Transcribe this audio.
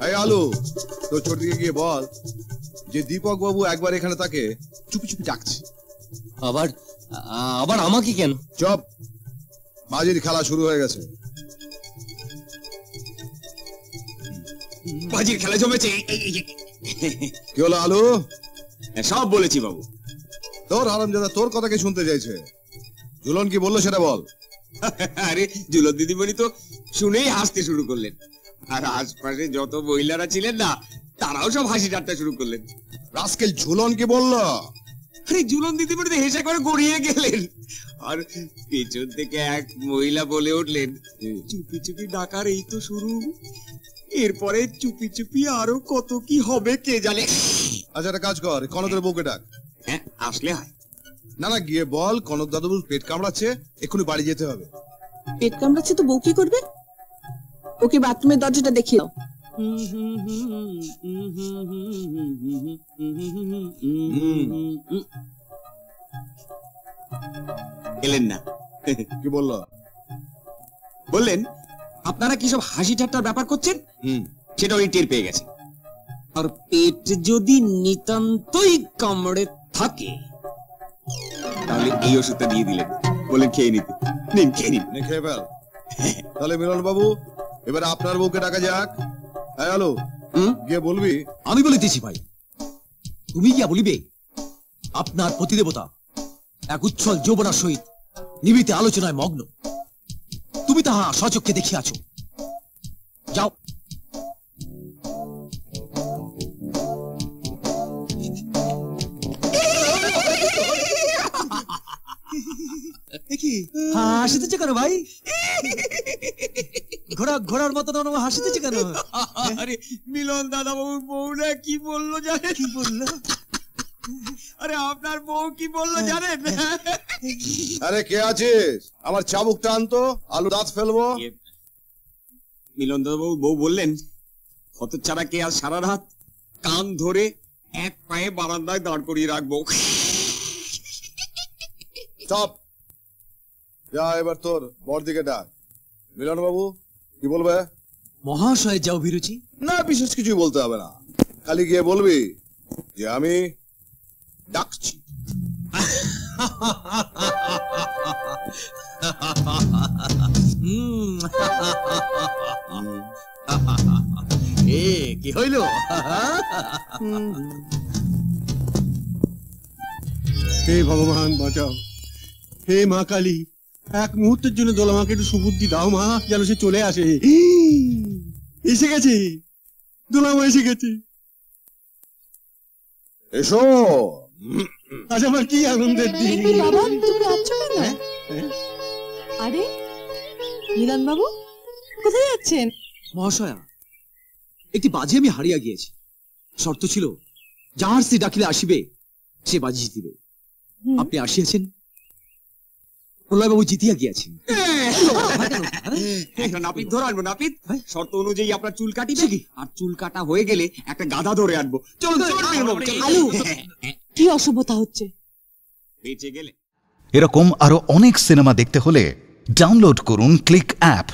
এই আলু, তো চোরদিকে গিয়ে বল যে দীপক বাবু একবার এখানে তাকে চুপি চুপি ডাকছে। আবার আবার আমাকে কেন? চুপ, বাজির খেলা শুরু হয়ে গেছে। বাজির খেলা জমেছে। কি হলো আলু? সব বলেছি বাবু। তোর হারামজাদা তোর কথা কে শুনতে চাইছে? ঝুলন কি বললো সেটা বল। আরে ঝুলন দিদিমণি তো শুনেই হাসতে শুরু করলেন, আর আশপাশে যত মহিলারা ছিলেন না তারাও সব হাসি ঠাট্টা শুরু করলেন। রাস্কেল ঝুলন কি বললো? আরে ঝুলন দিদিমণি তো হেসে করে গড়িয়ে গেলেন, আর পেছন থেকে এক মহিলা বলে উঠলেন, চুপি চুপি ডাকার এই তো শুরু, এরপরে চুপি চুপি আরো কত কি হবে কে জানে। আচ্ছা একটা কাজ কর, কনকের বউকে ডাক। হ্যাঁ আসলে হয়। না না, গিয়ে বল কনক দাদুর পেট কামড়াচ্ছে, এক্ষুনি বাড়ি যেতে হবে। পেট কামড়াচ্ছে তো বউ কি করবে? ওকে বাথরুমের দরজাটা দেখিয়ে দাও। এলেন না। কি বললো? বললেন আপনারা কি সব হাসি ঠাট্টার ব্যাপার করছেন, সেটা উনি টের পেয়ে গেছে। আর পেট যদি নিতান্তই কামড়ে থাকে তাহলে এই ওষুধটা দিয়ে দিলেন, বলেন খেয়ে নিতে। নিন খেয়ে নিন। খেয়ে ফেল। তাহলে মিলন বাবু এবার আপনার বউকে ডাকা যাক। হ্যালো, গিয়ে বলবি। আমি বলে দিয়েছি ভাই, তুমি গিয়া বলিবে আপনার প্রতিদেবতা এক উচ্ছল যৌবনার সহিত নিবিত আলোচনায় মগ্ন, তুমি তাহা স্বচক্ষে দেখিয়াছ। যাও। হাসিতেছে কেন ভাই? ঘোড়ার মতন হাসিতেছে কেন? আরে মিলন দাদা বাবুর বউরা কি বললো জানেন? কি বললো? আরে আপনার বউ কি বললো জানেন? আরে কে আছিস? আমার চাবুকটা আনতো, আলু দাঁত ফেলবো। মিলন দাদা বাবু বউ বললেন, হতচ্ছাড়াকে আজ সারা রাত কান ধরে এক পায়ে বারান্দায় দাঁড় করিয়ে রাখবো। স্টপ, যা এবার তোর বড়দিকে ডাক। মিলন বাবু কি বলবে? মহাশয় যা অভিরুচি। না, বিশেষ কিছুই বলতে হবে না, খালি গিয়ে বলবি যে আমি ডাকছি। এ কি হইল? হে ভগবান বাঁচাও, হে মা কালী, এক মুহূর্তের জন্য দোলামাকে একটু সুবুদ্ধি দাও মা, যেন সে চলে আসে। এসে গেছে, দোলামা এসে গেছে। এসো। আজ আমার কি আনন্দের দিন। বাবা তুমি আছো কেন? আরে মিলন বাবু কোথায় যাচ্ছেন? মহাশয়া, একটি বাজি আমি হারিয়া গিয়েছি। শর্ত ছিল যাহার সে ডাকিলে আসিবে সে বাজি জিতিবে। আপনি আসিয়াছেন, প্রলয়বাবু জিতিয়া গিয়েছেন। একটা নাপিত ধরে আনবো। নাপিত শর্ত অনুযায়ী আপনার চুল কাটিবে, আর চুল কাটা হয়ে গেলে একটা গাধা ধরে আনবো। চল আলু, কি অসভ্যতা হচ্ছে? বেঁচে গেলে। এরকম আরো অনেক সিনেমা দেখতে হলে ডাউনলোড করুন ক্লিক অ্যাপ।